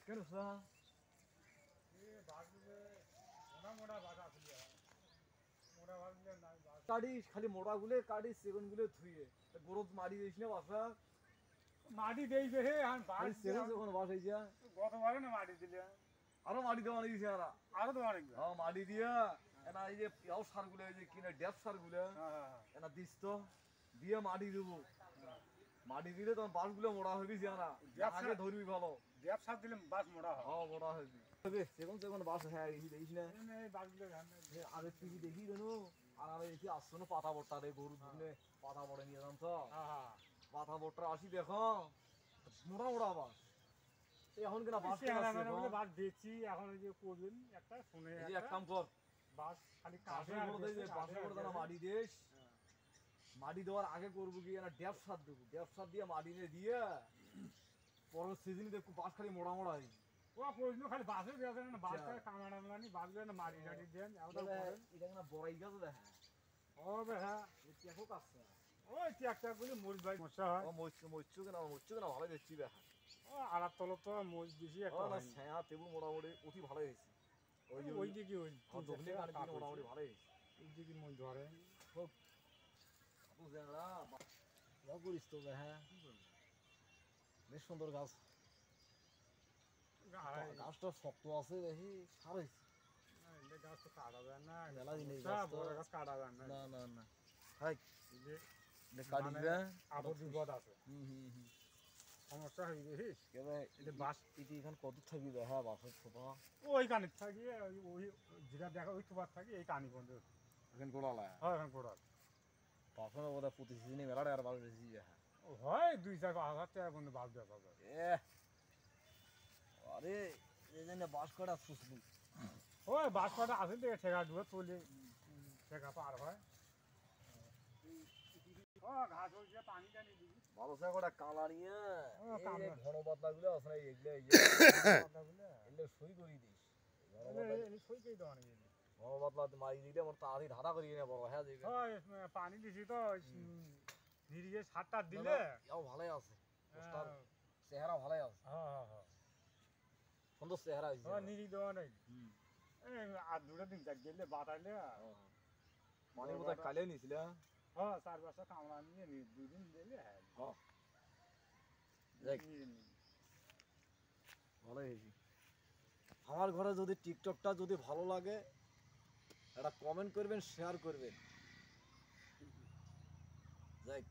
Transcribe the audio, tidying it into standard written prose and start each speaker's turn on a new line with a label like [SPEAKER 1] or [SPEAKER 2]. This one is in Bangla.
[SPEAKER 1] কেন সা কাটিস খালি মোড়া গুলে কাটিস সেগুন গুলে থুয়ে গরদ মারি দিস না বাসা
[SPEAKER 2] মাটি দেই হে আর বাস
[SPEAKER 1] সেগুন যখন বাস হয়েছে
[SPEAKER 2] গতবারে না মাটি দিলে
[SPEAKER 1] আরো মাটি দেওয়া দিয়েছে আর
[SPEAKER 2] আরো তো অনেক
[SPEAKER 1] মাটি দিয়া এনা এই যে ইয়াও সার গুলো এই যে কিনা ড্যাপ সার গুলো এনা দিস তো দিয়ে মাটি দেবো মাটি দিলে তখন বাস গুলো মোড়া হবি না আগে ধরবি ভালো
[SPEAKER 2] দেব সাত দিলে বাস মোড়া হয়
[SPEAKER 1] হ্যাঁ মোড়া হবি সেগুন সেগুন বাস হ্যাঁ দেখিস না
[SPEAKER 2] এই বাসগুলো
[SPEAKER 1] আগে টিভি দেখি কেন আর আমি দেখি আসছো না পাতা বট্টা রে গরু ধুলে পাতা বড়ে নিয়ে যান তো পাতা বট্টা আসি দেখো মোড়া মোড়া বাস এখন কিনা বাস
[SPEAKER 2] বাস দিচ্ছি এখন ওই যে করবেন একটা শুনে
[SPEAKER 1] এক কাম কর
[SPEAKER 2] বাস খালি
[SPEAKER 1] বাসের করে দানা মাটি দিস মাটি দেওয়ার আগে করবো কি না ড্যাপ সার দেবো ড্যাপ সার দিয়ে মাটি দিয়ে পরের সিজনে দেখবো বাস খালি মোড়া মোড়া হয়
[SPEAKER 2] ও কইনো খালি বাসে দেওয়া না বাসটা কামাড়া মানি বাসগুলো না মাটি টাটি দেন
[SPEAKER 1] এটা কিনা বড়াই গাছ দেখে
[SPEAKER 2] ও বে হ্যাঁ
[SPEAKER 1] দেখো কাছে
[SPEAKER 2] ওই একটা গুলি মুজ ভাই মশা হয়
[SPEAKER 1] ও মচ্ছু কেনা ভালো দেখছি দেখা
[SPEAKER 2] ও আড়ার তলব তো মুজ দিছি একটা
[SPEAKER 1] না ছায়া তেবু মোটামুটি অতি ভালো হয়েছে
[SPEAKER 2] ওই দিকে ওই
[SPEAKER 1] দক্ষিণে কাটি মোটামুটি ভালো হয়েছে
[SPEAKER 2] ওই দিকে মুজ ধরে
[SPEAKER 1] বুঝলেন না করিস তো হ্যাঁ বেশ সুন্দর গাছ গাছটা শক্ত আছে দেখি সার হয়েছে
[SPEAKER 2] গাছ তো কাটা যায় না
[SPEAKER 1] মেলা দিনে
[SPEAKER 2] গাছ কাটা যায় না
[SPEAKER 1] না না না হাই কাটি দিবে
[SPEAKER 2] আবদ বিপদ আছে সমস্যা হয়ে গেছিস
[SPEAKER 1] এটা বাস ইতি এখান কত থাকি দেখা বাসের ছোপা
[SPEAKER 2] ওই কানি থাকি ওই যেটা দেখা ওই ছোপার থাকি এই কানি বন্ধ
[SPEAKER 1] এখান গোড়ালা
[SPEAKER 2] হয় এখন গোড়াল
[SPEAKER 1] বাসের বোধ হয় প্রতি সিজনে মেলাটা আর বাস বেশি দেখা
[SPEAKER 2] হয় 2-4,000 টাকা বন্ধু বাস দেখা যায়
[SPEAKER 1] আরে এই জন্য বাস কটা ফুসবু
[SPEAKER 2] ওই বাস কটা আসেন থেকে ঠেকা ডুবে চলে ঠেকা পার হয় ও ঘাস হয়েছে পানি টানি দিবি
[SPEAKER 1] ভালো সে কটা কালা নিয়ে ঘন পাতলা গুলো আছে না এগুলো এই যে এগুলো সই করি দিস
[SPEAKER 2] সই কই দেওয়া নেই
[SPEAKER 1] ঘন পাতলা মারি দিলে আমার তাড়াতাড়ি ধাঁধা করি না বড় হ্যাঁ দেখবে
[SPEAKER 2] পানি দিছি তো নিরিয়ে সারটা দিলে
[SPEAKER 1] এও ভালোই আছে পোস্টার চেহারা ভালোই আছে সুন্দর চেহারা হয়েছে
[SPEAKER 2] নিরি দেওয়া নেই আর 2 দিন যাক গেলে বাতাইলে
[SPEAKER 1] মানে বোধহয় কালে নিছিল
[SPEAKER 2] হ্যাঁ 4 বছর কামড়া নিয়ে 2 দিন দিলে হ্যাঁ
[SPEAKER 1] ভালোই হয়েছে আমার ঘরে যদি টিকটকটা যদি ভালো লাগে একটা কমেন্ট করবেন শেয়ার করবেন যাই